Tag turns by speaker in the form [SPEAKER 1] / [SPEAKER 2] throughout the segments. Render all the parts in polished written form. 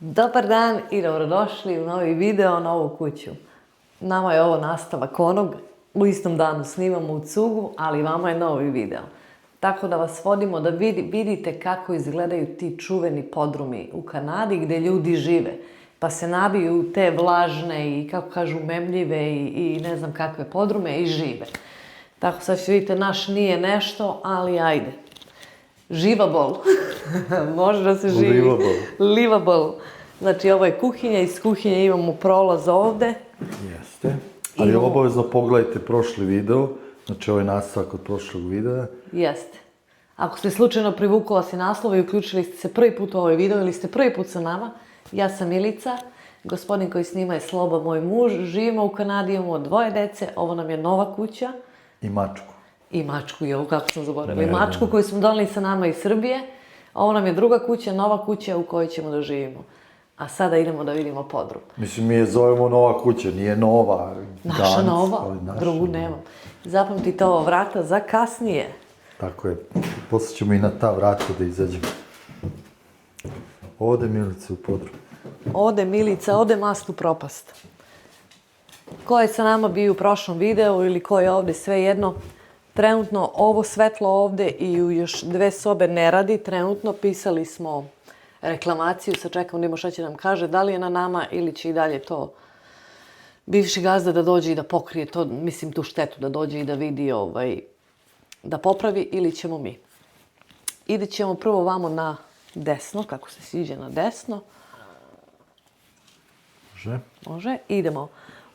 [SPEAKER 1] Dobar dan i dobrodošli u novi video, novu kuću. Nama je ovo nastavak onog, u istom danu snimamo u cugu, ali vama je novi video. Tako da vas vodimo da vidite kako izgledaju ti čuveni podrumi u Kanadi gdje ljudi žive. Pa se nabiju u te vlažne i, kako kažu, memljive i ne znam kakve podrume i žive. Tako sad ćete vidite, naš nije nešto, ali ajde. Živobol. Može da se živi. Livable. Znači, ovo je kuhinja, iz kuhinje imamo prolaz ovde.
[SPEAKER 2] Jeste. Ali obavezno pogledajte prošli video, znači ovo je nastavak od prošlog videa.
[SPEAKER 1] Jeste. Ako ste slučajno privukli vas i naslova i uključili ste se prvi put u ovaj video ili ste prvi put sa nama, ja sam Milica, gospodin koji snima je Sloba, moj muž, živimo u Kanadi, imamo 2 dece, ovo nam je nova kuća.
[SPEAKER 2] I mačku.
[SPEAKER 1] I mačku, jel, kako sam zaboravila. I mačku koju smo doneli sa nama iz Srbije. Ovo nam je druga kuća, nova kuća u kojoj ćemo da živimo. A sada idemo da vidimo podrum.
[SPEAKER 2] Mislim, mi je zovemo nova kuća, nije nova.
[SPEAKER 1] Naša nova, drugu nemam. Zapamtite ovo vrata za kasnije.
[SPEAKER 2] Tako je. Posle ćemo i na ta vrata da izađemo. Ode Milica u podrum.
[SPEAKER 1] Ode Milica, ode mast u propast. Ko je sa nama bio u prošlom videu ili ko je ovde, sve jedno. Trenutno ovo svetlo ovde i u još 2 sobe ne radi. Trenutno pisali smo reklamaciju, sad čekamo da imamo šta će nam kaže, da li je na nama ili će i dalje to bivši gazda da dođe i da pokrije to, mislim tu štetu, da dođe i da vidi, da popravi ili ćemo mi. Idit ćemo prvo vamo na desno, kako se siđe na desno.
[SPEAKER 2] Može.
[SPEAKER 1] Može, idemo.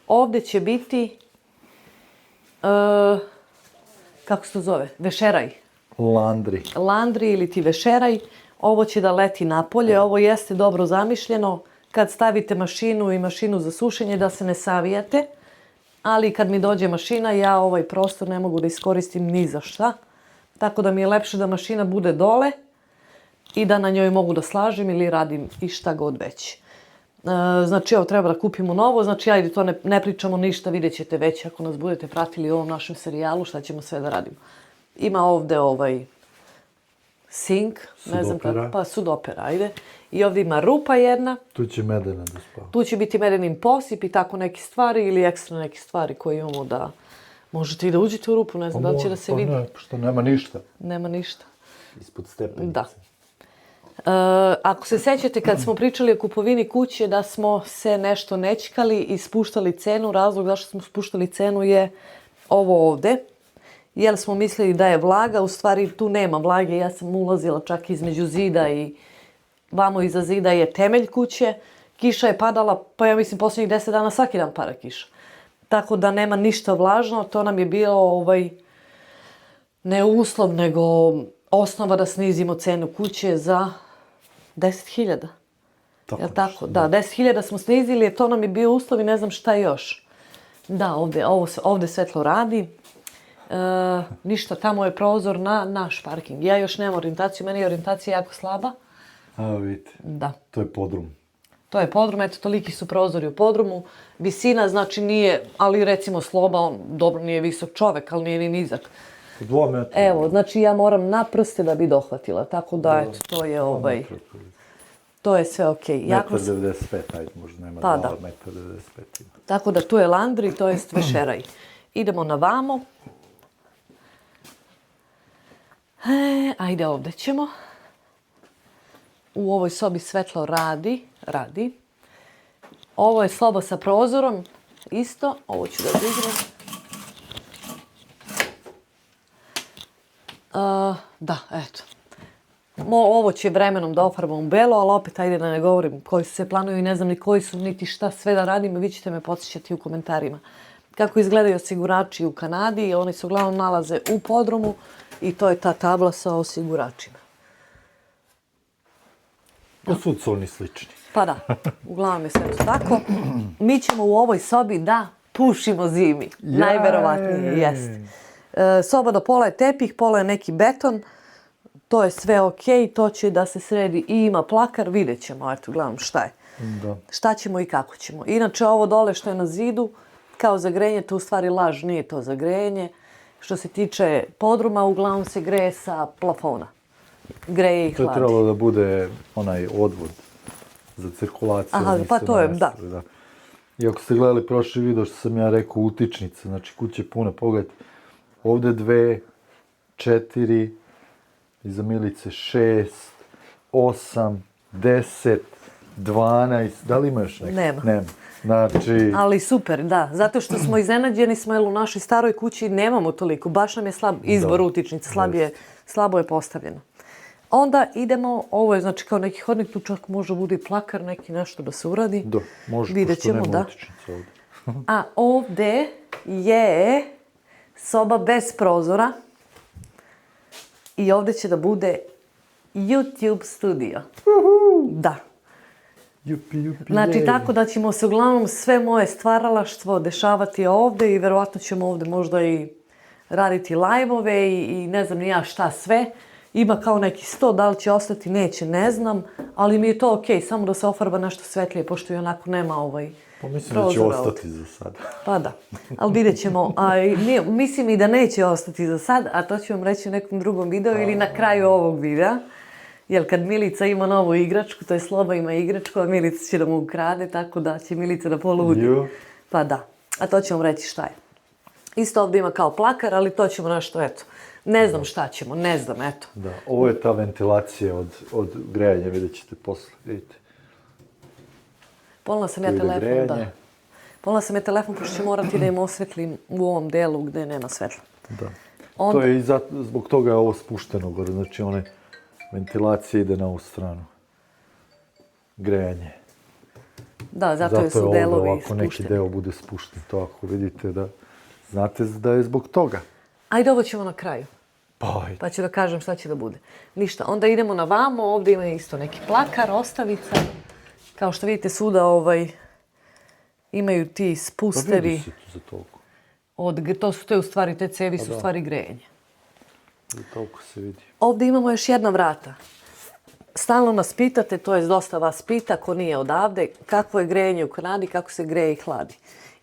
[SPEAKER 1] Ovde će biti, kako se to zove, vešeraj. Landri ili ti vešeraj. Ovo će da leti napolje, ovo jeste dobro zamišljeno. Kad stavite mašinu i mašinu za sušenje da se ne savijate, ali kad mi dođe mašina ja ovaj prostor ne mogu da iskoristim ni za šta. Tako da mi je lepše da mašina bude dole i da na njoj mogu da slažem ili radim i šta god već. Znači evo treba da kupimo novo, znači ajde to ne pričamo ništa, vidjet ćete već ako nas budete pratili u ovom našem serijalu šta ćemo sve da radimo. Ima ovde sink, ne znam kako, pa sudopera, ajde. I ovdje ima rupa jedna.
[SPEAKER 2] Tu će medena da spava.
[SPEAKER 1] Tu će biti medenin posip i tako neke stvari ili ekstra neke stvari koje imamo da možete i da uđete u rupu, ne znam da li će da se vidi.
[SPEAKER 2] Pa ne, što nema ništa.
[SPEAKER 1] Nema ništa.
[SPEAKER 2] Ispod stepenice.
[SPEAKER 1] Da. Ako se sećate kad smo pričali o kupovini kuće da smo se nešto nećkali i spuštali cenu, razlog zašto smo spuštali cenu je ovo ovde. Jer smo mislili da je vlaga, u stvari tu nema vlage, ja sam ulazila čak između zida i vamo iza zida je temelj kuće. Kiša je padala, pa ja mislim posljednjih 10 dana svaki dan pada kiša. Tako da nema ništa vlažno, to nam je bilo ne uslov, nego osnova da snizimo cenu kuće za 10.000. Jel tako? Da, 10.000 smo snizili jer to nam je bio uslov i ne znam šta još. Da, ovde svetlo radi. Ništa, tamo je prozor na naš parking. Ja još nemam orijentaciju, meni je orijentacija jako slaba.
[SPEAKER 2] A, vidite.
[SPEAKER 1] Da.
[SPEAKER 2] To je podrum.
[SPEAKER 1] To je podrum, eto, toliki su prozori u podrumu. Visina, znači nije, ali recimo Sloba, on dobro nije visok čovek, ali nije ni nizak.
[SPEAKER 2] 2 metra.
[SPEAKER 1] Evo, znači ja moram na prste da bi dohvatila, tako da, eto, to je to je sve okej.
[SPEAKER 2] 1,95 m, ajde, možda nema 2,95 m.
[SPEAKER 1] Tako da tu je landri, to je vešeraj. Idemo na vamo. Ajde, ovde ćemo. U ovoj sobi svetlo radi. Ovo je soba sa prozorom, isto. Ovo ću da dignem. Da, eto. Ovo će vremenom da ofarbam u belo, ali opet ajde da ne govorim koji su se planovi i ne znam ni koji su, niti šta sve da radim. Vi ćete me podsjećati u komentarima. Kako izgledaju osigurači u Kanadi, oni se uglavnom nalaze u podrumu i to je ta tabla sa osiguračima.
[SPEAKER 2] Posud su oni slični.
[SPEAKER 1] Pa da, uglavnom je sve to tako. Mi ćemo u ovoj sobi da pušimo zimi. Najverovatnije, jeste. Soba do pola je tepih, pola je neki beton. To je sve okej, to će da se sredi i ima plakar, vidjet ćemo, eto, uglavnom šta je.
[SPEAKER 2] Da.
[SPEAKER 1] Šta ćemo i kako ćemo. Inače, ovo dole što je na zidu, kao za grejanje, to u stvari laž, nije to za grejanje. Što se tiče podruma, uglavnom se greje sa plafona. Greje i hladi.
[SPEAKER 2] To je trebalo da bude onaj odvod za cirkulaciju.
[SPEAKER 1] Aha,
[SPEAKER 2] nisu
[SPEAKER 1] pa to je,
[SPEAKER 2] namestili, da. I ako ste gledali prošli video što sam ja rekao, utičnice, znači kuće pune, pogledajte, ovde 2, 4, iza Milice 6, 8, 10, 12, da li ima još neko?
[SPEAKER 1] Nema.
[SPEAKER 2] Nema. Znači,
[SPEAKER 1] Ali super, da. Zato što smo iznenađeni smo, jer u našoj staroj kući nemamo toliko. Baš nam je slab izbor utičnica, slabo je postavljeno. Onda idemo, ovo je znači kao neki hodnik, tu čak može bude i plakar, neki nešto da se uradi.
[SPEAKER 2] da, može,
[SPEAKER 1] Vidjet
[SPEAKER 2] pošto
[SPEAKER 1] ćemo,
[SPEAKER 2] nema
[SPEAKER 1] da.
[SPEAKER 2] utičnice ovde.
[SPEAKER 1] A ovde je soba bez prozora i ovde će da bude YouTube studio. Da.
[SPEAKER 2] Jupi,
[SPEAKER 1] Znači
[SPEAKER 2] jej.
[SPEAKER 1] tako da ćemo se uglavnom sve moje stvaralaštvo dešavati ovde i verovatno ćemo ovde možda i raditi live-ove i ne znam ni ja šta sve. Ima kao neki 100, da li će ostati, neće, ne znam, ali mi je to okej, samo da se ofarba nešto svetlije, pošto i onako nema
[SPEAKER 2] Pa mislim da će
[SPEAKER 1] prozora
[SPEAKER 2] ostati za sad.
[SPEAKER 1] Pa da, ali vidjet ćemo. Mislim i da neće ostati za sad, a to ću vam reći u nekom drugom videu ili na kraju ovog videa. Jer kad Milica ima novu igračku, to je Sloba ima igračku, a Milica će da mu ukrade, tako da će Milica da poludi.
[SPEAKER 2] Jo.
[SPEAKER 1] Pa da, a to ću vam reći šta je. Isto ovdje ima kao plakar, ali to ćemo nešto, eto. Ne znam šta ćemo, ne znam, eto.
[SPEAKER 2] Da, ovo je ta ventilacija od grejanja, vidjet ćete posle, vidite.
[SPEAKER 1] Polila sam ja
[SPEAKER 2] Tu ide
[SPEAKER 1] telefon,
[SPEAKER 2] grejanje.
[SPEAKER 1] da. Polila sam ja telefon, pošto ću morati da im osvetlim u ovom delu gdje nema svetla.
[SPEAKER 2] Da.
[SPEAKER 1] Onda-
[SPEAKER 2] To je i zbog toga je ovo spušteno gore, znači one ventilacija ide na ovu stranu. Grejanje.
[SPEAKER 1] Da, zato
[SPEAKER 2] Zato je
[SPEAKER 1] su
[SPEAKER 2] ovdje
[SPEAKER 1] delovi
[SPEAKER 2] ovako neki
[SPEAKER 1] spušteni.
[SPEAKER 2] deo bude spušten, to ako vidite da znate da je zbog toga.
[SPEAKER 1] Ajde, ovo ćemo na kraju.
[SPEAKER 2] Pa, ajde.
[SPEAKER 1] Pa ću da kažem šta će da bude. Ništa, onda idemo na vamo, ovdje ima isto neki plakar, ostavica. Kao što vidite svuda imaju ti
[SPEAKER 2] Pa vidi
[SPEAKER 1] spusteri.
[SPEAKER 2] se tu za toliko.
[SPEAKER 1] To su te u stvari, te cevi su u stvari grejanje.
[SPEAKER 2] Za toliko se vidi.
[SPEAKER 1] Ovdje imamo još jedna vrata. Stalno nas pitate, to je dosta vas pita, ko nije odavde, kako je grejanje u Kanadi, kako se greje i hladi.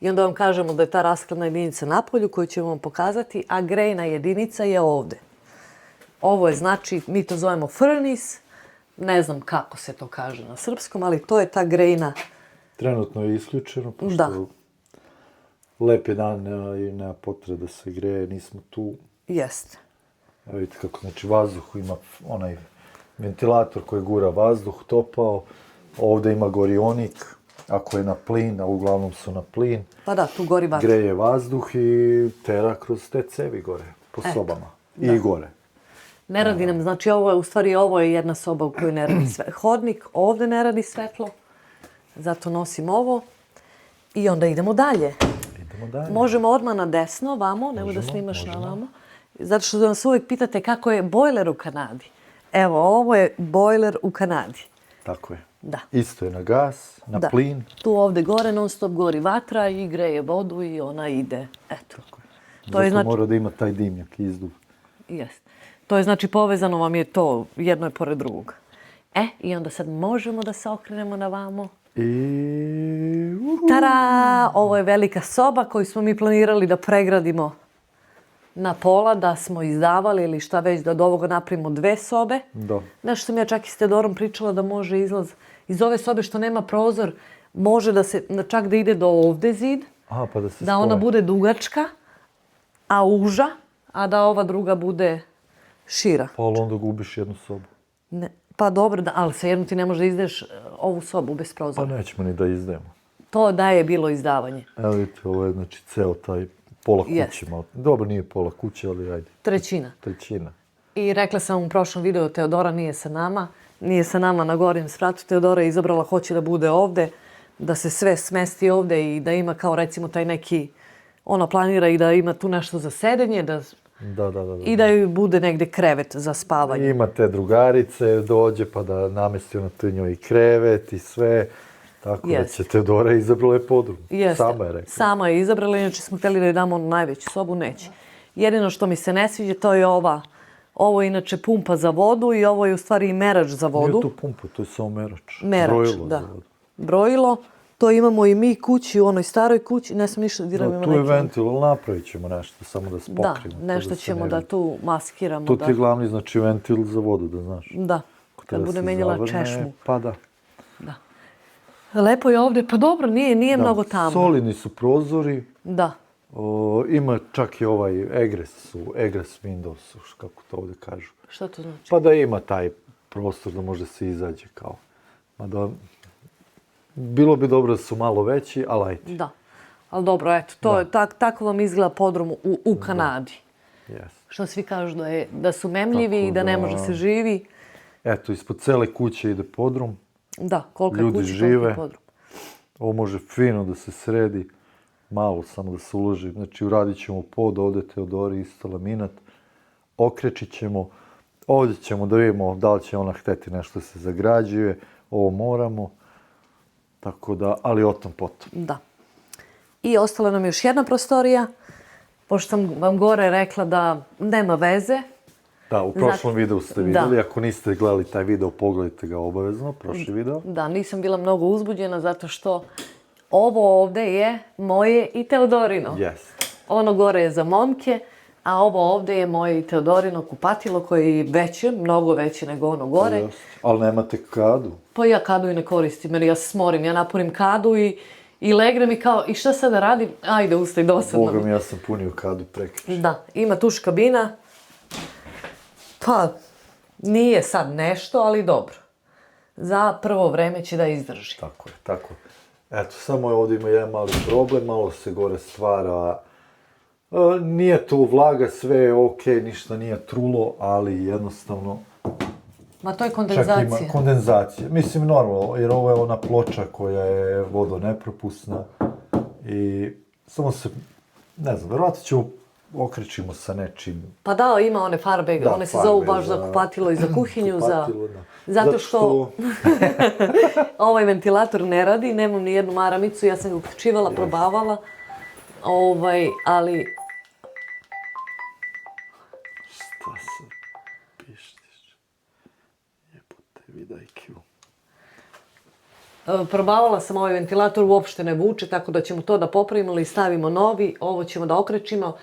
[SPEAKER 1] I onda vam kažemo da je ta rashladna jedinica na polju koju ćemo vam pokazati, a grejna jedinica je ovdje. Ovo je znači, mi to zovemo furnace, ne znam kako se to kaže na srpskom, ali to je ta grejna.
[SPEAKER 2] Trenutno je isključeno, pošto
[SPEAKER 1] Da.
[SPEAKER 2] lep je dan i nema potrebe da se greje, nismo tu.
[SPEAKER 1] Jeste.
[SPEAKER 2] Evo vidite kako, znači vazduh ima onaj ventilator koji gura vazduh, topao. Ovdje ima gorionik, ako je na plin, a uglavnom su na plin.
[SPEAKER 1] Pa da, tu gori vatra.
[SPEAKER 2] Greje vazduh i tera kroz te cevi gore, po sobama. I gore.
[SPEAKER 1] Ne radi nam, znači ovo je jedna soba u kojoj ne radi svetlo. Hodnik, ovdje ne radi svetlo, zato nosim ovo. I onda idemo dalje.
[SPEAKER 2] Idemo dalje.
[SPEAKER 1] Možemo odmah na desno, vamo, nemoj da snimaš na vamo. Zato što nas uvijek pitate kako je bojler u Kanadi. Evo, ovo je bojler u Kanadi.
[SPEAKER 2] Tako je.
[SPEAKER 1] Da.
[SPEAKER 2] Isto je na gas, na
[SPEAKER 1] Da.
[SPEAKER 2] plin.
[SPEAKER 1] Tu ovdje gore non stop gori vatra i greje vodu i ona ide. Eto.
[SPEAKER 2] Zato
[SPEAKER 1] je znači-
[SPEAKER 2] mora da ima taj dimnjak izduv.
[SPEAKER 1] Jest. To je znači povezano vam je to, jedno je pored drugog. I onda sad možemo da se okrenemo na vamo.
[SPEAKER 2] I...
[SPEAKER 1] Tada! Ovo je velika soba koju smo mi planirali da pregradimo na pola, da smo izdavali ili šta već, da od ovoga napravimo 2 sobe.
[SPEAKER 2] Da.
[SPEAKER 1] Nešto sam ja čak i s Teodorom pričala da može izlaz iz ove sobe što nema prozor, može da se, čak da ide do ovde zid,
[SPEAKER 2] Aha, pa da se
[SPEAKER 1] da ona
[SPEAKER 2] spoje.
[SPEAKER 1] bude dugačka, a uža, a da ova druga bude šira.
[SPEAKER 2] Pa ali onda gubiš jednu sobu.
[SPEAKER 1] Ne, pa dobro, ali svejedno ti ne možeš da izdeš ovu sobu bez
[SPEAKER 2] Pa
[SPEAKER 1] prozora.
[SPEAKER 2] nećemo ni da izdajemo.
[SPEAKER 1] To da je bilo izdavanje.
[SPEAKER 2] Evo vidite, ovo je znači ceo taj pola kuće.
[SPEAKER 1] Jest.
[SPEAKER 2] Malo. Dobro, nije pola kuće, ali ajde,
[SPEAKER 1] 1/3.
[SPEAKER 2] trećina.
[SPEAKER 1] I rekla sam u prošlom videu, Teodora nije sa nama. Nije sa nama na gornjem spratu. Teodora je izabrala, hoće da bude ovde, da se sve smesti ovde i da ima kao recimo taj neki, ona planira i da ima tu nešto za sedenje,
[SPEAKER 2] Da.
[SPEAKER 1] i da joj bude negde krevet za spavanje.
[SPEAKER 2] Ima te drugarice, dođe pa da namesti na tu njoj i krevet i sve. Tako da
[SPEAKER 1] Jest.
[SPEAKER 2] će Teodora izabrala je podrum.
[SPEAKER 1] Jeste.
[SPEAKER 2] Sama je rekla.
[SPEAKER 1] Sama je izabrala, inače smo htjeli da joj damo onu najveću sobu, neće. Jedino što mi se ne sviđa, to je ova. Ovo je inače pumpa za vodu i ovo je u stvari i merač za vodu.
[SPEAKER 2] Nije to pumpa, to je samo merač.
[SPEAKER 1] Merač,
[SPEAKER 2] Brojilo
[SPEAKER 1] da.
[SPEAKER 2] za vodu.
[SPEAKER 1] Brojilo. To imamo i mi kući, u onoj staroj kući. Ne sam ništa dirala.
[SPEAKER 2] Da, tu je ventil, ali napravit ćemo nešto, samo da se
[SPEAKER 1] Da,
[SPEAKER 2] pokrijemo.
[SPEAKER 1] nešto
[SPEAKER 2] se
[SPEAKER 1] ćemo
[SPEAKER 2] ne
[SPEAKER 1] da
[SPEAKER 2] vidi.
[SPEAKER 1] tu maskiramo.
[SPEAKER 2] To
[SPEAKER 1] da.
[SPEAKER 2] ti je glavni, znači ventil za vodu, da znaš.
[SPEAKER 1] Da, kad
[SPEAKER 2] Kada
[SPEAKER 1] bude
[SPEAKER 2] se
[SPEAKER 1] menjala
[SPEAKER 2] zavrne,
[SPEAKER 1] češmu.
[SPEAKER 2] Pa da.
[SPEAKER 1] Da. Lepo je ovdje, pa dobro, nije mnogo tamno.
[SPEAKER 2] Solidni su prozori.
[SPEAKER 1] Da.
[SPEAKER 2] Ima čak i ovaj egress windows, kako to ovdje kažu.
[SPEAKER 1] Što to znači?
[SPEAKER 2] Pa da ima taj prostor da može se izađe kao. Mada, bilo bi dobro da su malo veći, ali ajde.
[SPEAKER 1] Da. Ali dobro, eto, to je, tako vam izgleda podrum u Kanadi.
[SPEAKER 2] Yes.
[SPEAKER 1] Što svi kažu da su memljivi i da ne može se živi.
[SPEAKER 2] Eto, ispod cele kuće ide podrum.
[SPEAKER 1] Da, kolika
[SPEAKER 2] Ljudi
[SPEAKER 1] kuća,
[SPEAKER 2] žive.
[SPEAKER 1] koliki podrum.
[SPEAKER 2] Ovo može fino da se sredi, malo samo da se uloži. Znači, uradit ćemo pod, ovdje Teodori isto laminat, okrečit ćemo. Ovdje ćemo da vidimo da li će ona hteti nešto da se zagrađuje. Ovo moramo. Tako da, ali o tom potom.
[SPEAKER 1] Da. I ostala nam još jedna prostorija, pošto sam vam gore rekla da nema veze.
[SPEAKER 2] Da, u prošlom videu ste vidjeli.
[SPEAKER 1] Da.
[SPEAKER 2] Ako niste gledali taj video, pogledajte ga obavezno, prošli video.
[SPEAKER 1] Da, nisam bila mnogo uzbuđena zato što ovo ovdje je moje i Teodorino.
[SPEAKER 2] Jeste.
[SPEAKER 1] Ono gore je za momke, a ovo ovdje je moje i Teodorino kupatilo koje je veće, mnogo veće nego ono gore.
[SPEAKER 2] Jeste. Ali nemate kadu.
[SPEAKER 1] Pa ja kadu i ne koristim jer ja se smorim, ja napunim kadu i legnem i kao, i šta sada radim? Ajde, ustaj, dosadno.
[SPEAKER 2] Boga mi, ja sam punio kadu prekriče.
[SPEAKER 1] Da, ima tuš kabina. Pa, nije sad nešto, ali dobro. Za prvo vreme će da izdrži.
[SPEAKER 2] Tako je, tako je. Eto, samo je ovdje ima jedan mali problem, malo se gore stvara. Nije to vlaga, sve je okej, ništa nije trulo, ali jednostavno
[SPEAKER 1] Ma to je
[SPEAKER 2] čak
[SPEAKER 1] kondenzacija.
[SPEAKER 2] ima kondenzacija. Mislim, normalno, jer ovo je ona ploča koja je vodonepropusna i samo se, ne znam, verovatno ćemo okrećimo sa nečim.
[SPEAKER 1] Pa da, ima one farbe,
[SPEAKER 2] Da,
[SPEAKER 1] one se
[SPEAKER 2] farbe
[SPEAKER 1] zovu baš
[SPEAKER 2] za
[SPEAKER 1] za kupatilo i za kuhinju.
[SPEAKER 2] Kupatilo, da.
[SPEAKER 1] Zato što ovaj ventilator ne radi, nemam ni jednu maramicu, ja sam ga uključivala, probavala. Ali
[SPEAKER 2] Šta se pištiš? Jebote, vidajkiju.
[SPEAKER 1] probavala sam ovaj ventilator, uopšte ne vuče, tako da ćemo to da popravimo ili stavimo novi, ovo ćemo da okrećimo.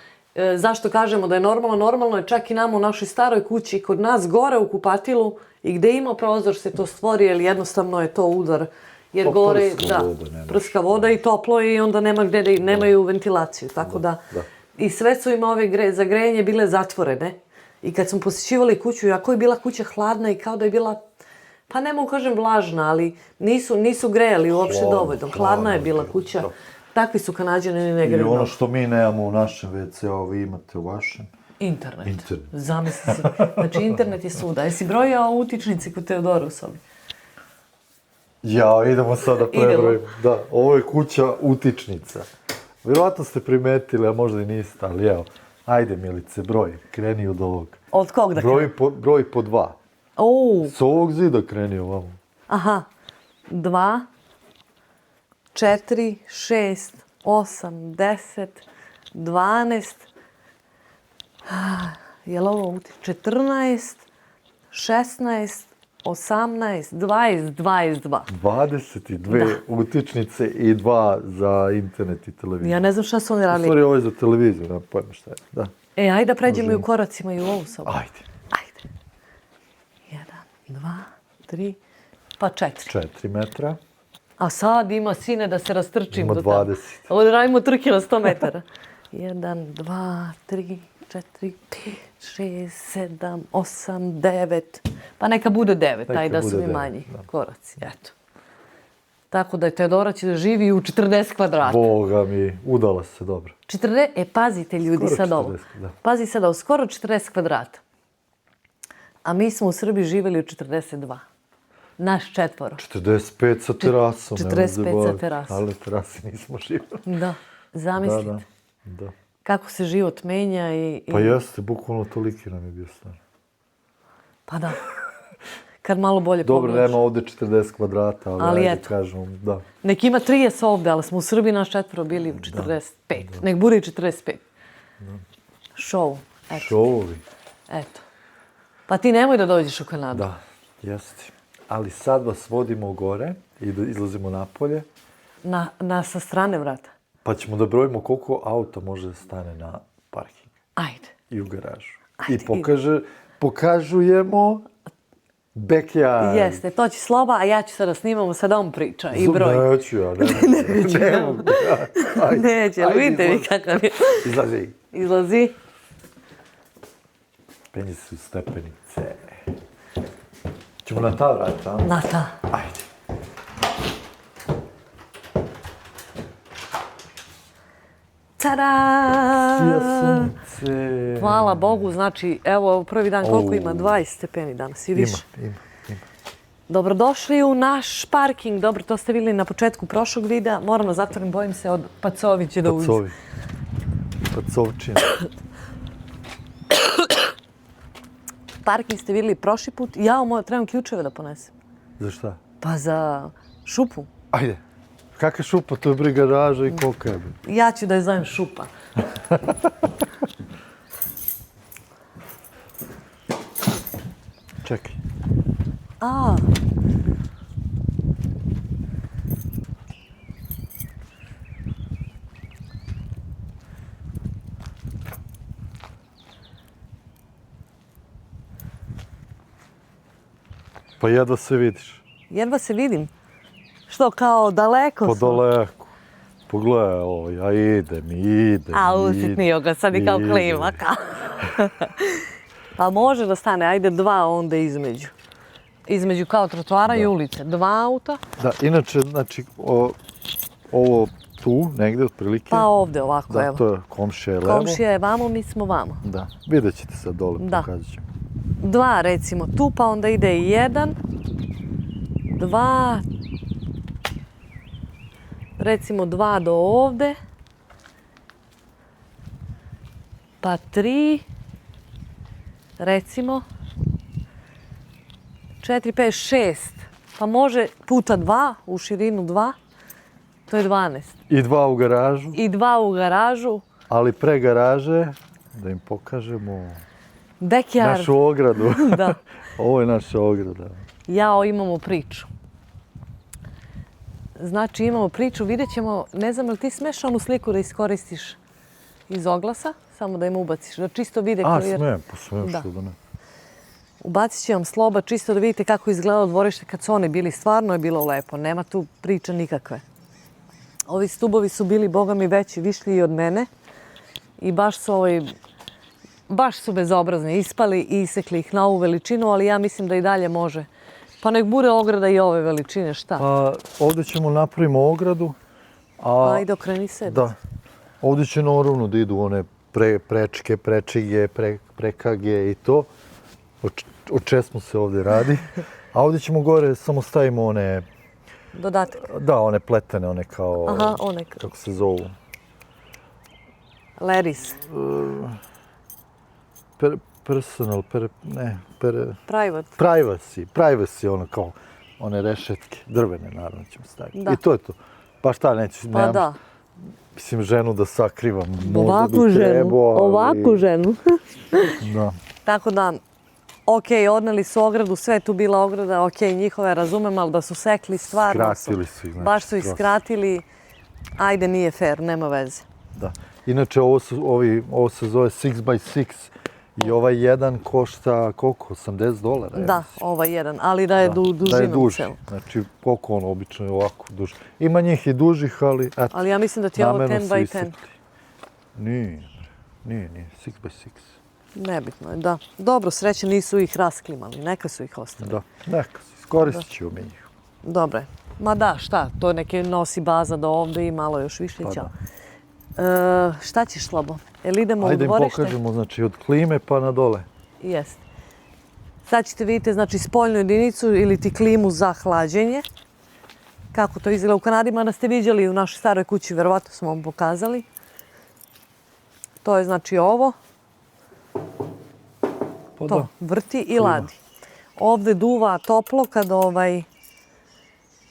[SPEAKER 1] Zašto kažemo da je normalno? Normalno je čak i nama u našoj staroj kući, kod nas gore u kupatilu i gdje ima prozor se to stvori, jer jednostavno je to udar. Jer
[SPEAKER 2] Pa
[SPEAKER 1] gore,
[SPEAKER 2] prska
[SPEAKER 1] da,
[SPEAKER 2] voda nemaš.
[SPEAKER 1] prska voda i toplo je i onda nema gdje da nemaju ventilaciju, tako da. I sve su im ove za grejanje bile zatvorene. I kad smo posjećivali kuću, jako je bila kuća hladna i kao da je bila, pa ne mogu kažem vlažna, ali nisu grejali uopšte dovoljno. Hladna je bila kuća. Takvi su Kanađani, ne
[SPEAKER 2] I
[SPEAKER 1] greju.
[SPEAKER 2] ono što mi nemamo u našem WC-u, vi imate u vašem.
[SPEAKER 1] Internet. Zamisli si. Znači, internet je svuda. Jesi brojao utičnici kod Teodora u sobi?
[SPEAKER 2] Ja, idemo sad da prebrojimo. Da, ovo je kuća utičnica. Vjerovatno ste primetili, a možda i niste, ali evo. Ajde, Milice, broj. Kreni od ovog.
[SPEAKER 1] Od kog da krenu?
[SPEAKER 2] Broj po 2. S ovog zida kreni ovamo.
[SPEAKER 1] Aha. 2, 4, 6, 8, 10, 12, je li ovo 14, 16, 18, 20, 22.
[SPEAKER 2] 22 utičnice i 2 za internet i televiziju.
[SPEAKER 1] Ja ne znam šta su oni
[SPEAKER 2] U
[SPEAKER 1] radili.
[SPEAKER 2] stvari, ovo je za televiziju, nemam pojma šta je. Da.
[SPEAKER 1] Ajde da pređemo i u koracima i u ovu sobu.
[SPEAKER 2] Ajde.
[SPEAKER 1] Ajde. 1, 2, 3, pa 4.
[SPEAKER 2] 4 metra.
[SPEAKER 1] A sad ima sine da se rastrčim
[SPEAKER 2] Ima
[SPEAKER 1] do tamo.
[SPEAKER 2] 20.
[SPEAKER 1] Ovo radimo trke na 100 metara. 1, 2, 3, 4, 5, 6, 7, 8, 9. Pa neka bude 9, aj da su mi manji koraci. Eto. Tako da je Teodora će da živi u 40 kvadrata.
[SPEAKER 2] Boga mi, udala se dobro.
[SPEAKER 1] Pazite ljudi
[SPEAKER 2] Skoro
[SPEAKER 1] sad ovo.
[SPEAKER 2] 40, da.
[SPEAKER 1] Pazi sad ovo, skoro 40 kvadrata. A mi smo u Srbiji živjeli u 42. Naš četvoro.
[SPEAKER 2] 45 sa terasom.
[SPEAKER 1] 45 sa terasom.
[SPEAKER 2] Ali terasi nismo živjeli.
[SPEAKER 1] Da, zamislite.
[SPEAKER 2] Da.
[SPEAKER 1] Kako se život menja i...
[SPEAKER 2] Pa jeste, bukvalno toliki nam je bio stan.
[SPEAKER 1] Pa da. Kad malo bolje
[SPEAKER 2] Dobro,
[SPEAKER 1] pogledaš.
[SPEAKER 2] nema ovdje 40 kvadrata, ali ajde
[SPEAKER 1] eto.
[SPEAKER 2] kažem, da.
[SPEAKER 1] Nek ima 30 ovdje, ali smo u Srbiji naš četvoro bili u 45. Nek bude i 45. Show. Eto.
[SPEAKER 2] Šovovi.
[SPEAKER 1] Eto. Pa ti nemoj da dođeš u Kanadu.
[SPEAKER 2] Da, jeste. Ali sad vas vodimo gore i da izlazimo napolje.
[SPEAKER 1] Sa strane vrata.
[SPEAKER 2] Pa ćemo da brojimo koliko auta može da stane na parking
[SPEAKER 1] Ajde.
[SPEAKER 2] i u garažu.
[SPEAKER 1] Ajde,
[SPEAKER 2] I pokažujemo Backyard.
[SPEAKER 1] Jeste, to će Sloba, a ja ću sada snimamo, sad on priča i broj.
[SPEAKER 2] Neću ja, ne mogu.
[SPEAKER 1] Neće, ali vidite vi kakav je.
[SPEAKER 2] Izlazi.
[SPEAKER 1] Izlazi.
[SPEAKER 2] Penji su stepenice. Ćemo na ta vrata, a?
[SPEAKER 1] Na ta.
[SPEAKER 2] Ajde.
[SPEAKER 1] Tada!
[SPEAKER 2] Sija sunce.
[SPEAKER 1] Hvala Bogu, znači, evo prvi dan koliko ima? 20 stepeni danas i više.
[SPEAKER 2] Ima.
[SPEAKER 1] Dobrodošli u naš parking. Dobro, to ste vidjeli na početku prošlog videa. Moram da zatvorim, bojim se od pacovića da uđe.
[SPEAKER 2] Pacovčina.
[SPEAKER 1] Parking ste vidjeli prošli put. Ja trebam ključeve da ponesem.
[SPEAKER 2] Za šta?
[SPEAKER 1] Pa za šupu.
[SPEAKER 2] Ajde. Kakva šupa, to je bre garaža i kolika je.
[SPEAKER 1] Ja ću da je zovem šupa.
[SPEAKER 2] Čekaj.
[SPEAKER 1] A.
[SPEAKER 2] Pa jedva se vidiš.
[SPEAKER 1] Jedva se vidim. Što, kao daleko
[SPEAKER 2] Pa
[SPEAKER 1] smo?
[SPEAKER 2] daleko. Pogledaj ovo, ja idem.
[SPEAKER 1] A, usitnio ga sad i kao
[SPEAKER 2] idem.
[SPEAKER 1] klimaka. Pa može da stane, ajde dva onda između. Između kao trotoara i ulice. Dva auta,
[SPEAKER 2] Da, inače, znači, ovo tu, negde, otprilike.
[SPEAKER 1] pa ovde ovako,
[SPEAKER 2] Da,
[SPEAKER 1] evo.
[SPEAKER 2] to je komšija je levo.
[SPEAKER 1] Komšija je vamo, mi smo vamo.
[SPEAKER 2] Da, vidjet ćete sad dole,
[SPEAKER 1] Da.
[SPEAKER 2] pokazat ćemo.
[SPEAKER 1] Dva recimo tu, pa onda ide jedan, dva, recimo dva do ovde, pa tri, recimo, 4, 5, 6, pa može puta dva, u širinu dva, to je 12.
[SPEAKER 2] I dva u garažu,
[SPEAKER 1] I dva u garažu,
[SPEAKER 2] ali pre garaže, da im pokažemo
[SPEAKER 1] backyard.
[SPEAKER 2] našu ogradu.
[SPEAKER 1] Da.
[SPEAKER 2] Ovo je naša ograda.
[SPEAKER 1] Jao, imamo priču. Znači, imamo priču, vidjet ćemo, ne znam, li ti smeš onu sliku da iskoristiš iz oglasa? Samo da im ubaciš, da čisto vide
[SPEAKER 2] A,
[SPEAKER 1] koji je...
[SPEAKER 2] smijem, pa smijem
[SPEAKER 1] Da.
[SPEAKER 2] što da ne.
[SPEAKER 1] Ubacit će vam Sloba, čisto da vidite kako je izgledalo dvorište kad su oni bili. Stvarno je bilo lepo, nema tu priče nikakve. Ovi stubovi su bili, boga mi, veći, višli i od mene. I baš su bezobrazni, ispali i isekli ih na ovu veličinu, ali ja mislim da i dalje može. Pa nek bude ograda i ove veličine, šta?
[SPEAKER 2] Pa, ovdje ćemo napravimo ogradu.
[SPEAKER 1] Ajde, okreni se.
[SPEAKER 2] Da. Ovdje će naravno da idu one prečke, prečige, prekage i to. O česmu se ovdje radi. A ovdje ćemo gore, samo stavimo one,
[SPEAKER 1] Dodatak.
[SPEAKER 2] da, one pletene, one kao,
[SPEAKER 1] Aha, one
[SPEAKER 2] kako se zovu.
[SPEAKER 1] Leris.
[SPEAKER 2] Personal,
[SPEAKER 1] Private.
[SPEAKER 2] privacy, ono kao, one rešetke, drvene naravno ćemo staviti.
[SPEAKER 1] Da.
[SPEAKER 2] I to je to. Pa šta, neću,
[SPEAKER 1] Pa da.
[SPEAKER 2] mislim, ženu da sakrivam. Možda
[SPEAKER 1] Ovakvu
[SPEAKER 2] bi
[SPEAKER 1] ženu.
[SPEAKER 2] trebao, ali-
[SPEAKER 1] Ovakvu ženu.
[SPEAKER 2] Da.
[SPEAKER 1] Tako da, okej, odneli su ogradu, sve je tu bila ograda, okej, njihove razumem, ali da su sekli stvarno.
[SPEAKER 2] Skratili su ih, znači,
[SPEAKER 1] Baš su ih
[SPEAKER 2] skroz.
[SPEAKER 1] skratili. Ajde, nije fair, nema veze.
[SPEAKER 2] Da. Inače, ovo se zove 6x6 i ovaj jedan košta koliko? $80? ja
[SPEAKER 1] Da,
[SPEAKER 2] mislim.
[SPEAKER 1] ovaj jedan, ali da je
[SPEAKER 2] Da,
[SPEAKER 1] dužinom
[SPEAKER 2] da je duži.
[SPEAKER 1] celu.
[SPEAKER 2] Znači, koliko on obično je ovako duži. Ima njih i dužih, ali eto,
[SPEAKER 1] Ali ja mislim da ti je ovo
[SPEAKER 2] namerno
[SPEAKER 1] 10
[SPEAKER 2] su
[SPEAKER 1] by 10.
[SPEAKER 2] isekli. Nije, 6x6.
[SPEAKER 1] Nebitno je, da. Dobro, sreće nisu ih rasklimali, neka su ih ostavili.
[SPEAKER 2] Da, neka se, iskoristit ćemo mi njih.
[SPEAKER 1] Dobre. Ma da, šta, to neke nosi baza do ovde i malo još više
[SPEAKER 2] Pa
[SPEAKER 1] ćao.
[SPEAKER 2] da.
[SPEAKER 1] Šta ćeš, Slobo? Jel idemo
[SPEAKER 2] Ajde
[SPEAKER 1] u
[SPEAKER 2] im
[SPEAKER 1] dvorište?
[SPEAKER 2] pokažemo, znači, od klime pa na dole.
[SPEAKER 1] Jeste. Sad ćete vidjeti, znači, spoljnu jedinicu ili ti klimu za hlađenje. Kako to izgleda u Kanadi, mada ste viđali u našoj staroj kući, verovatno smo vam pokazali. To je znači ovo,
[SPEAKER 2] Pa
[SPEAKER 1] to,
[SPEAKER 2] da.
[SPEAKER 1] vrti i ladi. Ovde duva toplo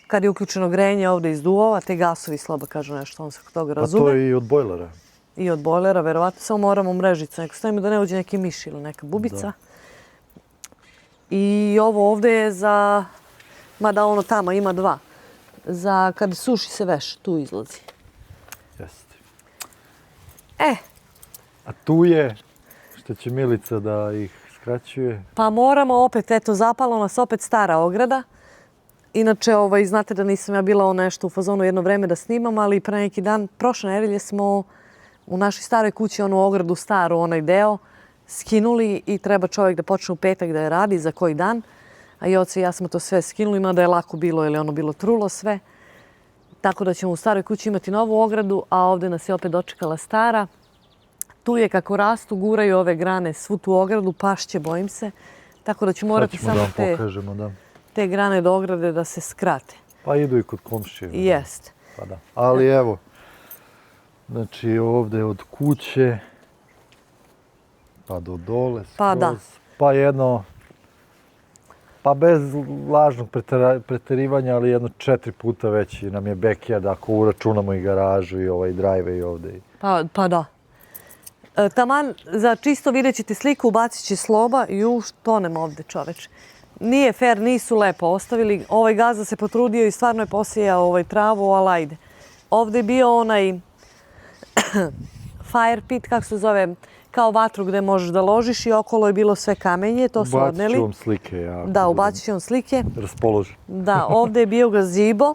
[SPEAKER 1] kad je uključeno grenje, ovde izduvava, te gasovi, Sloba kažu nešto, on se kod toga
[SPEAKER 2] A
[SPEAKER 1] razume.
[SPEAKER 2] to je i od bojlera.
[SPEAKER 1] I od bojlera, verovatno, samo moramo mrežicu neko stavimo da ne uđe neki miš ili neka bubica. I ovo ovde je za, mada ono tamo ima dva, za kad suši se veš, tu izlazi.
[SPEAKER 2] Jeste.
[SPEAKER 1] E,
[SPEAKER 2] A tu je što će Milica da ih skraćuje.
[SPEAKER 1] Pa moramo opet, eto, zapalo nas opet stara ograda. Inače, znate da nisam ja bila nešto u fazonu jedno vreme da snimam, ali pre neki dan, prošle nedelje smo u našoj staroj kući onu ogradu staru, onaj deo, skinuli i treba čovjek da počne u petak da je radi za koji dan. A i oca i ja smo to sve skinuli, mada je lako bilo ili ono bilo trulo sve. Tako da ćemo u staroj kući imati novu ogradu, a ovdje nas je opet dočekala stara. Tu je kako rastu, guraju ove grane svu tu ogradu, pašće, bojim se. Tako da ću morati samo te grane do ograde da se skrate.
[SPEAKER 2] Pa idu i kod komšije.
[SPEAKER 1] Jest.
[SPEAKER 2] Pa da. Ali evo, znači ovdje od kuće pa do dole skroz.
[SPEAKER 1] Pa da.
[SPEAKER 2] Pa jedno, pa bez lažnog preterivanja, ali jedno 4 puta veći nam je backyard ako uračunamo i garažu i ovaj driveway ovdje.
[SPEAKER 1] Pa da. Taman, za čisto vidjet ćete sliku, ubacit će Sloba i tonem ovdje čoveč. Nije fair, nisu lepo ostavili. Ovaj gazda se potrudio i stvarno je posijao travu, ali ajde. Ovdje je bio onaj fire pit, kako se zove, kao vatru gdje možeš da ložiš i okolo je bilo sve kamenje, to su odneli.
[SPEAKER 2] Ubacit ću vam slike. Ja,
[SPEAKER 1] da, ubacit ću vam slike.
[SPEAKER 2] Raspoložen.
[SPEAKER 1] Da, ovdje je bio gazebo.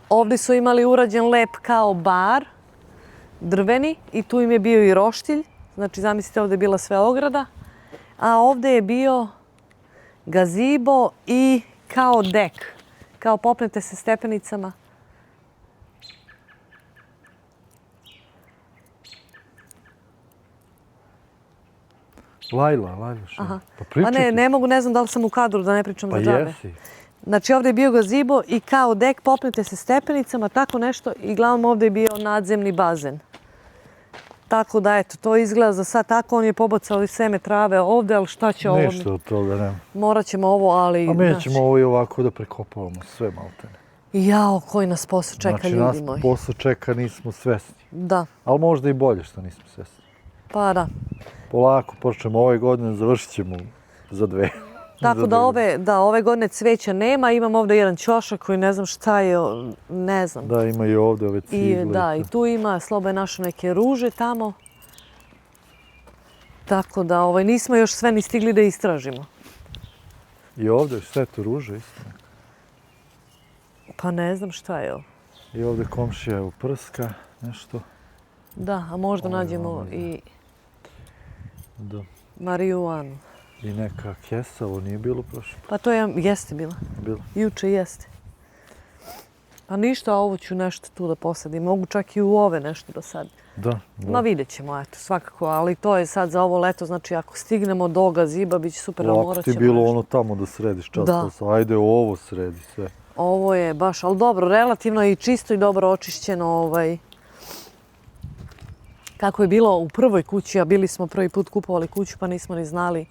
[SPEAKER 1] Ovdje su imali urađen lep kao bar, drveni, i tu im je bio i roštilj. Znači, zamislite, ovdje je bila sve ograda. A ovdje je bio gazebo i kao dek. Kao popnete se stepenicama.
[SPEAKER 2] Lajla, što? Pa pričaj.
[SPEAKER 1] Ne mogu, ne znam da li sam u kadru da ne pričam za džabe.
[SPEAKER 2] Pa jesi.
[SPEAKER 1] Znači, ovdje je bio gazebo i kao dek, popnete se stepenicama, tako nešto. I glavnom ovdje je bio nadzemni bazen. Tako da, eto, to izgleda za sad tako. On je pobacao i seme trave ovdje, ali šta će ovo?
[SPEAKER 2] Ništa od toga, nema.
[SPEAKER 1] Morat ćemo ovo, ali...
[SPEAKER 2] A mi ćemo ovo i ovako da prekopavamo sve maltene.
[SPEAKER 1] Jao, koji nas posao čeka, ljudi moji.
[SPEAKER 2] Znači, nas posao čeka, nismo svesni.
[SPEAKER 1] Da.
[SPEAKER 2] Ali možda i bolje što nismo svesni.
[SPEAKER 1] Pa da.
[SPEAKER 2] Polako počnemo ove godine, završit ćemo za 2.
[SPEAKER 1] Tako da ove godine cveća nema. Imam ovdje jedan ćošak koji ne znam šta je, ne znam.
[SPEAKER 2] Da, ima i ovdje ove cigle.
[SPEAKER 1] Da, i tu ima, Sloba je našao neke ruže tamo. Tako da nismo još sve ni stigli da istražimo.
[SPEAKER 2] I ovdje, šta je to, ruže isto?
[SPEAKER 1] Pa ne znam šta je ovo.
[SPEAKER 2] I ovdje komšija uprska nešto.
[SPEAKER 1] Da, a možda nađemo i marijuanu.
[SPEAKER 2] I neka kesa, ovo nije bilo prošlo.
[SPEAKER 1] Pa to jeste bila.
[SPEAKER 2] Bilo.
[SPEAKER 1] Juče jeste. Pa ništa, ovo ću nešto tu da posadim. Mogu čak i u ove nešto da sadim.
[SPEAKER 2] Da.
[SPEAKER 1] Ma vidjet ćemo, eto, svakako. Ali to je sad za ovo leto, znači ako stignemo do gaziba, bit će super, ali morat ćemo.
[SPEAKER 2] Lako ti bilo ono tamo da središ čas posao. Ajde, ovo sredi sve.
[SPEAKER 1] Ovo je baš, ali dobro, relativno i čisto i dobro očišćeno. Kako je bilo u prvoj kući, a bili smo prvi put kupovali kuću pa nismo ni znali.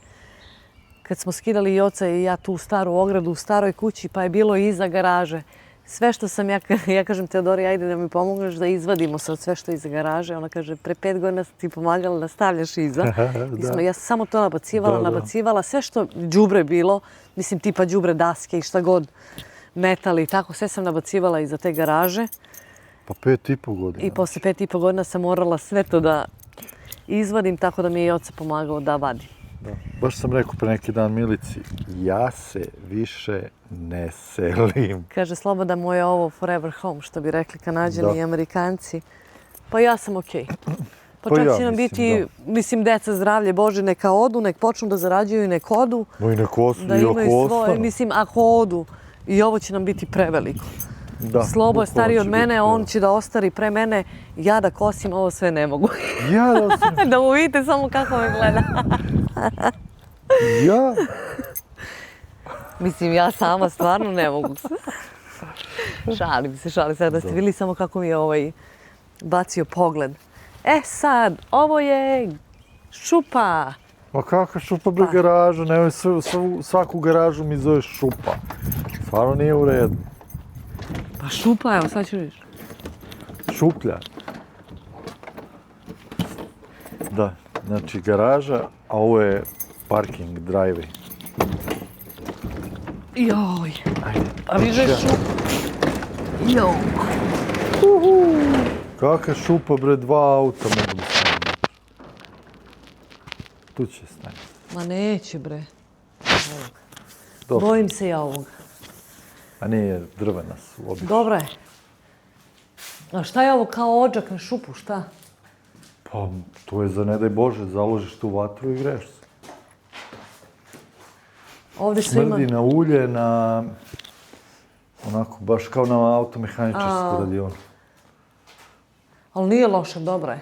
[SPEAKER 1] Kad smo skidali i oca i ja tu u staru ogradu, u staroj kući, pa je bilo i iza garaže. Sve što sam ja kažem Teodori, ajde da mi pomogneš da izvadimo sad sve što je iza garaže. Ona kaže, pre 5 godina sam ti pomagala da stavljaš iza. Ja sam samo to nabacivala. Sve što đubre bilo, mislim tipa đubre daske i šta god, metal i tako, sve sam nabacivala iza te garaže.
[SPEAKER 2] Pa 5,5 godina.
[SPEAKER 1] I posle 5,5 godina sam morala sve to da izvadim, tako da mi je i oca pomagao da vadim.
[SPEAKER 2] Da. Baš sam rekao pre neki dan Milici, ja se više ne selim.
[SPEAKER 1] Kaže Sloba da mu je ovo forever home, što bi rekli Kanađani i Amerikanci. Pa ja sam okej. Pa čak će nam biti, mislim, deca zdravlje Bože, neka odu, nek počnu da zarađuju i nek odu.
[SPEAKER 2] No i nek ostanu,
[SPEAKER 1] da imaju svoje, mislim, ako odu, i ovo će nam biti preveliko. Slobo je stariji od mene, on će da ostari pre mene, ja da kosim, ovo sve ne mogu.
[SPEAKER 2] Ja da ostarim?
[SPEAKER 1] Da mu vidite samo kako me gleda.
[SPEAKER 2] Ja?
[SPEAKER 1] Mislim, ja sama stvarno ne mogu. Šalim se. Sad da ste vidjeli samo kako mi je bacio pogled. E sad, ovo je šupa.
[SPEAKER 2] Ma kakva šupa bre garaža, nemoj svaku garažu mi zove šupa. Stvarno nije u redu.
[SPEAKER 1] Pa šupa, evo sad ću vidiš.
[SPEAKER 2] Šuplja. Da, znači garaža, a ovo je parking, driveway.
[SPEAKER 1] Joj.
[SPEAKER 2] Ajde.
[SPEAKER 1] A vidiš šupa? Joj.
[SPEAKER 2] Kakva šupa bre, 2 auta mogu da stavim. tu će stati.
[SPEAKER 1] Ma neće, bre.
[SPEAKER 2] Dobro.
[SPEAKER 1] Bojim se ja ovoga.
[SPEAKER 2] A nije drvena su obično.
[SPEAKER 1] Dobro je. A šta je ovo kao odžak na šupu, šta?
[SPEAKER 2] Pa, to je za ne daj Bože, založiš tu vatru i greš se.
[SPEAKER 1] Ovdje su ima...
[SPEAKER 2] Smrdi na ulje, na... Onako, baš kao na automehaničarskoj radionu.
[SPEAKER 1] Ali nije loše, dobro je.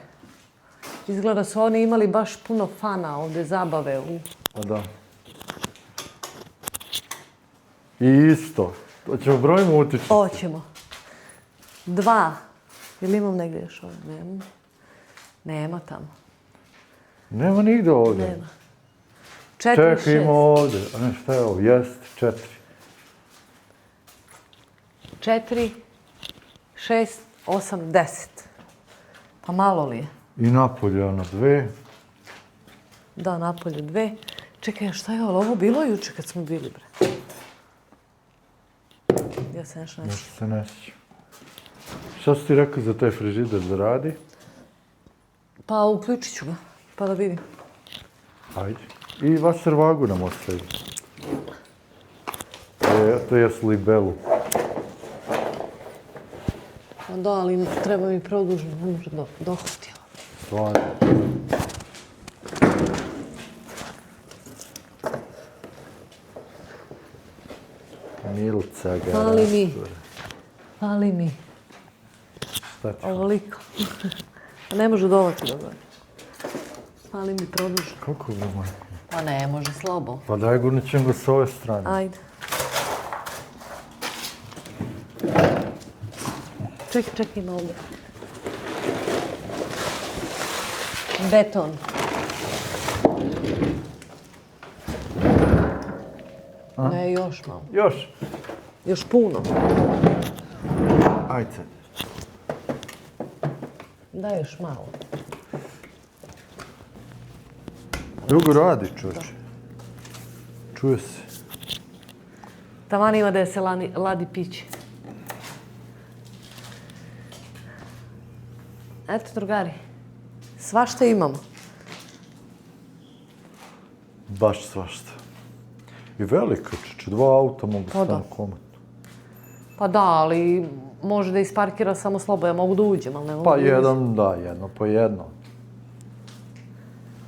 [SPEAKER 1] Izgleda su oni imali baš puno fana ovdje, zabave u...
[SPEAKER 2] Pa da. I isto. To ćemo brojimo utičiti.
[SPEAKER 1] Hoćemo. 2. Ili imam negdje još ovo? Nema. Nema tamo.
[SPEAKER 2] Nema nigde ovdje.
[SPEAKER 1] Nema. 4,
[SPEAKER 2] Čekaj, ima
[SPEAKER 1] 6.
[SPEAKER 2] ovdje. A ne, šta je ovo? Jest, 4.
[SPEAKER 1] 4, 6, 8, 10. Pa malo li je?
[SPEAKER 2] I napolje, ono, 2.
[SPEAKER 1] Da, napolje 2. Čekaj, a šta je ovo? Ovo bilo juče kad smo bili, bre. Ja se nešto neću.
[SPEAKER 2] Nešto se ne sjećam. Šta si ti rekao za taj frižider da radi?
[SPEAKER 1] Pa uključit ću ga, pa da vidim.
[SPEAKER 2] Ajde. I vaservagu nam ostavi. To je s libelu.
[SPEAKER 1] Pa da, ali treba mi produžno, ne može dohvati ovo.
[SPEAKER 2] Stvarno. Milca ga
[SPEAKER 1] Fali mi.
[SPEAKER 2] rasture.
[SPEAKER 1] Fali mi.
[SPEAKER 2] Šta ti?
[SPEAKER 1] Ovoliko. Ne može dovati do gore. Fali mi produžno.
[SPEAKER 2] Kako ga majko?
[SPEAKER 1] Pa ne, može slabo.
[SPEAKER 2] Pa daj gurnit ćemo ga s ove strane.
[SPEAKER 1] Ajde. Čekaj, ima ovdje. Beton. Ne, još malo.
[SPEAKER 2] Još.
[SPEAKER 1] Još puno.
[SPEAKER 2] Ajde sad.
[SPEAKER 1] Daj još malo.
[SPEAKER 2] Drugo radi, čovječe. Čuje se.
[SPEAKER 1] Taman ima da se ladi piće. Eto, drugari. Svašta imamo.
[SPEAKER 2] Baš svašta. I velika, čeče. 2 auta mogu
[SPEAKER 1] Pa da.
[SPEAKER 2] staviti komatno.
[SPEAKER 1] Pa da, ali može da isparkira samo slabo. Ja mogu da uđem, ali ne mogu
[SPEAKER 2] Pa
[SPEAKER 1] da uđem.
[SPEAKER 2] jedan, da, jedno po jedno.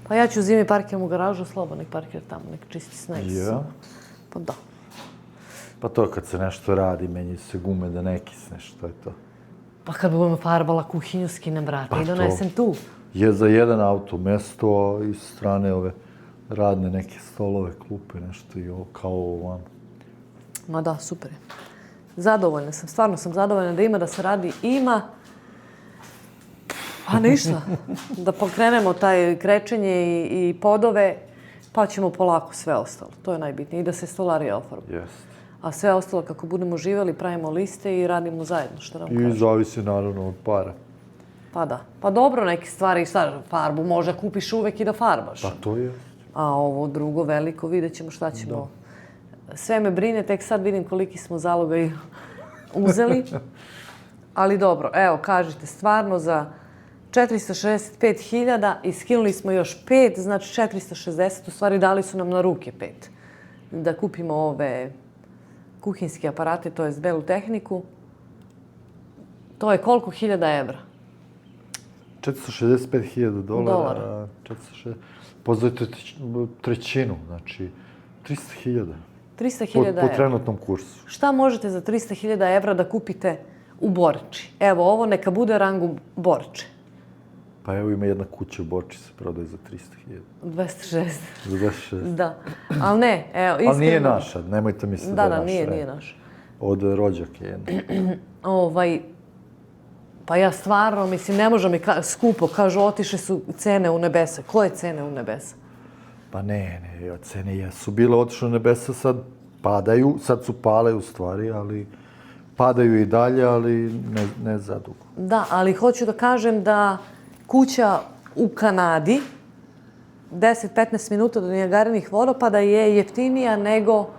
[SPEAKER 1] Pa ja ću zimi parkiram u garažu, slabo nek parkira tamo, nek čisti sneg.
[SPEAKER 2] Ja.
[SPEAKER 1] Pa da.
[SPEAKER 2] Pa to kad se nešto radi, menjaju se gume da ne kisne, što je to.
[SPEAKER 1] Pa kad budemo farbala kuhinju, skinem vrata
[SPEAKER 2] Pa
[SPEAKER 1] i
[SPEAKER 2] to.
[SPEAKER 1] donesem tu.
[SPEAKER 2] Je za jedan auto mesto, a iz strane ove radne neke stolove, klupe, nešto i ovo, kao ovo vam.
[SPEAKER 1] Ma da, super je. Zadovoljna sam, stvarno sam zadovoljna da ima, da se radi, ima. Pa ništa, da pokrenemo taj krečenje i podove, pa ćemo polako sve ostalo. To je najbitnije. I da se stolarija oforma.
[SPEAKER 2] Jest.
[SPEAKER 1] A sve ostalo, kako budemo živjeli, pravimo liste i radimo zajedno, što nam
[SPEAKER 2] I
[SPEAKER 1] kaže.
[SPEAKER 2] zavisi naravno od para.
[SPEAKER 1] Pa da. Pa dobro, neke stvari, šta, farbu možda kupiš uvek i da farbaš.
[SPEAKER 2] Pa to je.
[SPEAKER 1] A ovo drugo veliko, vidjet ćemo šta ćemo. Sve me brine, tek sad vidim koliki smo zaloga i uzeli. Ali dobro, evo, kažite, stvarno za 465.000 i skinuli smo još 5, znači 460, u stvari dali su nam na ruke 5. Da kupimo ove kuhinske aparate, to je belu tehniku. To je koliko hiljada evra?
[SPEAKER 2] 465.000
[SPEAKER 1] Dolara.
[SPEAKER 2] 460. Pozovite trećinu, znači 300.000.
[SPEAKER 1] 300.000 evra.
[SPEAKER 2] Po trenutnom kursu.
[SPEAKER 1] Šta možete za 300.000 evra da kupite u Borči? Evo, ovo neka bude rangu Borče.
[SPEAKER 2] Pa evo ima jedna kuća u Borči se prodaje za 300.000.
[SPEAKER 1] 260.
[SPEAKER 2] Za 26.
[SPEAKER 1] Da. Ali ne, evo, iskreno...
[SPEAKER 2] Ali nije naša, nemojte misliti da je naša.
[SPEAKER 1] Da, nije naša.
[SPEAKER 2] Od rođake jedne.
[SPEAKER 1] Pa ja stvarno, mislim, ne može mi skupo, kažu, otiše su cene u nebesa. Koje cene u nebesa?
[SPEAKER 2] Pa ne, cene jesu bile otišle u nebesa, sad padaju, sad su pale u stvari, ali padaju i dalje, ali ne zadugo.
[SPEAKER 1] Da, ali hoću da kažem da kuća u Kanadi, 10-15 minuta do Nijagarinih vodopada, je jeftinija nego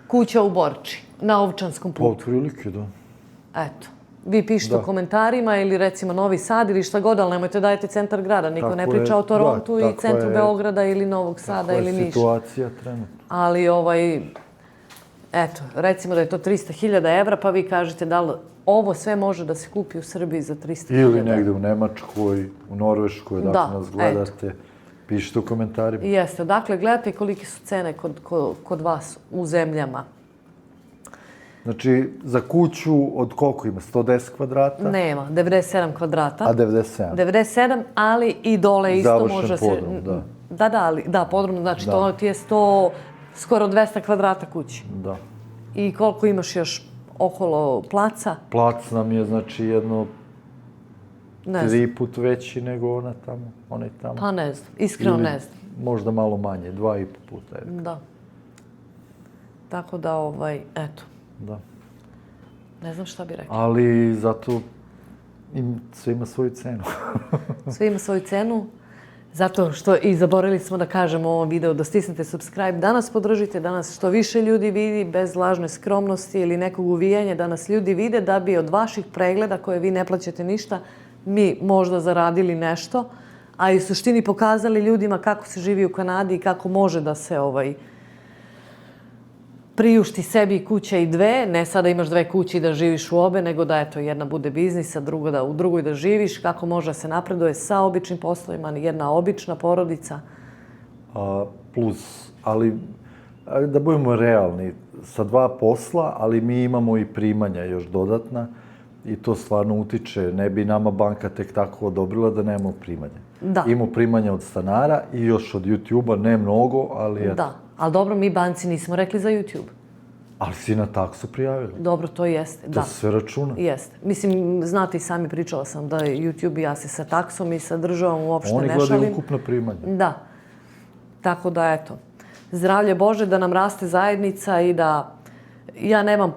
[SPEAKER 1] kuća u Borči, na Ovčanskom
[SPEAKER 2] Pa
[SPEAKER 1] putu.
[SPEAKER 2] otprilike, da.
[SPEAKER 1] Eto. Vi pišite u komentarima ili recimo Novi Sad ili šta god, ali nemojte dajete centar grada. Niko ne priča o Torontu i centru Beograda ili Novog Sada ili Niša.
[SPEAKER 2] Takva je situacija trenutno.
[SPEAKER 1] Ali, eto, recimo da je to 300.000 evra, pa vi kažete da li ovo sve može da se kupi u Srbiji za 300.000 evra.
[SPEAKER 2] Ili negde u Nemačkoj, u Norveškoj, dakle nas gledate. Pišite u komentarima.
[SPEAKER 1] Jeste, dakle, gledate i kolike su cene kod vas u zemljama.
[SPEAKER 2] Znači, za kuću od koliko ima? 110 kvadrata?
[SPEAKER 1] Nema, 97 kvadrata.
[SPEAKER 2] A 97?
[SPEAKER 1] 97, ali i dole isto može se...
[SPEAKER 2] Završen podrum, da.
[SPEAKER 1] Da, podrum, znači to ti je skoro 200 kvadrata kući.
[SPEAKER 2] Da.
[SPEAKER 1] I koliko imaš još okolo placa?
[SPEAKER 2] Plac nam je, znači, jedno 3 put veći nego onaj tamo.
[SPEAKER 1] Pa ne znam, iskreno ne znam.
[SPEAKER 2] Možda malo manje, 2,5 puta.
[SPEAKER 1] Da. Tako da, eto.
[SPEAKER 2] Da.
[SPEAKER 1] Ne znam šta bi rekla.
[SPEAKER 2] Ali zato sve ima svoju cenu.
[SPEAKER 1] Sve ima svoju cenu. Zato što i zaboravili smo da kažemo u ovom videu da stisnete subscribe, da nas podržite, da nas što više ljudi vidi bez lažne skromnosti ili nekog uvijanja, da nas ljudi vide da bi od vaših pregleda koje vi ne plaćate ništa, mi možda zaradili nešto, a i u suštini pokazali ljudima kako se živi u Kanadi i kako može da se priušti sebi kuća i dve, ne sada imaš dve kuće i da živiš u obe, nego da eto jedna bude biznis, a u drugoj da živiš, kako može da se napreduje sa običnim poslovima, jedna obična porodica.
[SPEAKER 2] Plus, ali da budemo realni, sa 2 posla, ali mi imamo i primanja još dodatna i to stvarno utiče. Ne bi nama banka tek tako odobrila da nemamo primanja.
[SPEAKER 1] Da.
[SPEAKER 2] Imamo primanja od stanara i još od YouTube-a, ne mnogo, ali eto.
[SPEAKER 1] Da, ali dobro, mi banci nismo rekli za YouTube.
[SPEAKER 2] Ali si na taksu prijavili.
[SPEAKER 1] Dobro, to jeste, da.
[SPEAKER 2] To se sve računa.
[SPEAKER 1] Jeste. Mislim, znate i sami, pričala sam da je YouTube i ja se sa taksom i sa državom uopšte ne šalim.
[SPEAKER 2] Oni gledaju ukupno primanje.
[SPEAKER 1] Da. Tako da, eto, zdravlje Bože, da nam raste zajednica i da ja nemam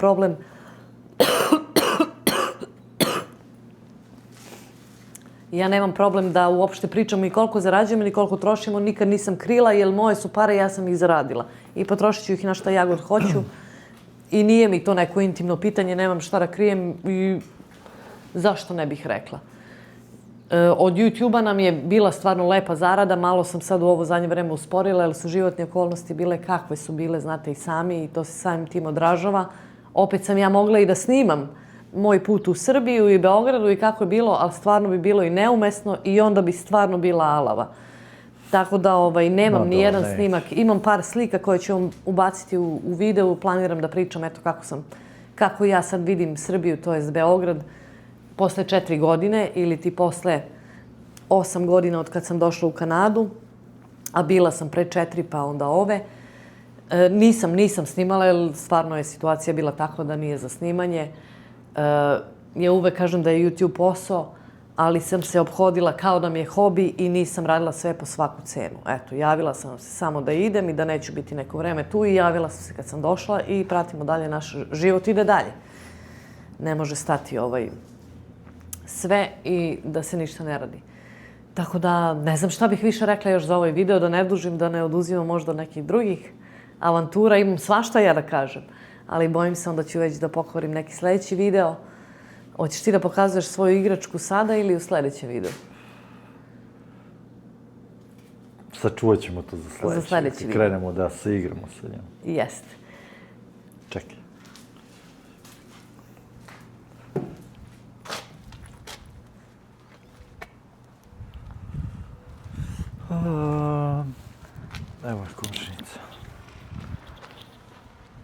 [SPEAKER 1] problem da uopšte pričamo i koliko zarađujemo ili koliko trošimo. Nikad nisam krila, jer moje su pare, ja sam ih zaradila. I potrošit ću ih na šta ja god hoću. I nije mi to neko intimno pitanje, nemam šta da krijem i zašto ne bih rekla. Od YouTube-a nam je bila stvarno lepa zarada, malo sam sad u ovo zadnje vreme usporila, jer su životne okolnosti bile kakve su bile, znate i sami, i to se samim tim odražava. Opet sam ja mogla i da snimam moj put u Srbiju i Beogradu i kako je bilo, ali stvarno bi bilo i neumesno i onda bi stvarno bila alava. Tako da nemam ni jedan snimak. Imam par slika koje ću vam ubaciti u videu. Planiram da pričam eto kako ja sad vidim Srbiju, to jest Beograd, posle 4 godine ili ti posle 8 godina od kad sam došla u Kanadu, a bila sam pre 4 pa onda ove. Nisam snimala jer stvarno je situacija bila tako da nije za snimanje. Ja uvek kažem da je YouTube posao, ali sam se ophodila kao da mi je hobi i nisam radila sve po svaku cenu. Eto, javila sam se samo da idem i da neću biti neko vreme tu i javila sam se kad sam došla i pratimo dalje, naš život ide dalje. Ne može stati sve i da se ništa ne radi. Tako da ne znam šta bih više rekla još za ovaj video, da ne dužim, da ne oduzimam možda nekih drugih avantura. Imam svašta ja da kažem, ali bojim se onda ću već da pokvarim neki sljedeći video. Hoćeš ti da pokazuješ svoju igračku sada ili u sljedećem videu?
[SPEAKER 2] Sačuvat ćemo to za sljedeći.
[SPEAKER 1] Za sljedeći video.
[SPEAKER 2] Krenemo da se igramo sa njom.
[SPEAKER 1] Jeste.
[SPEAKER 2] Čekaj.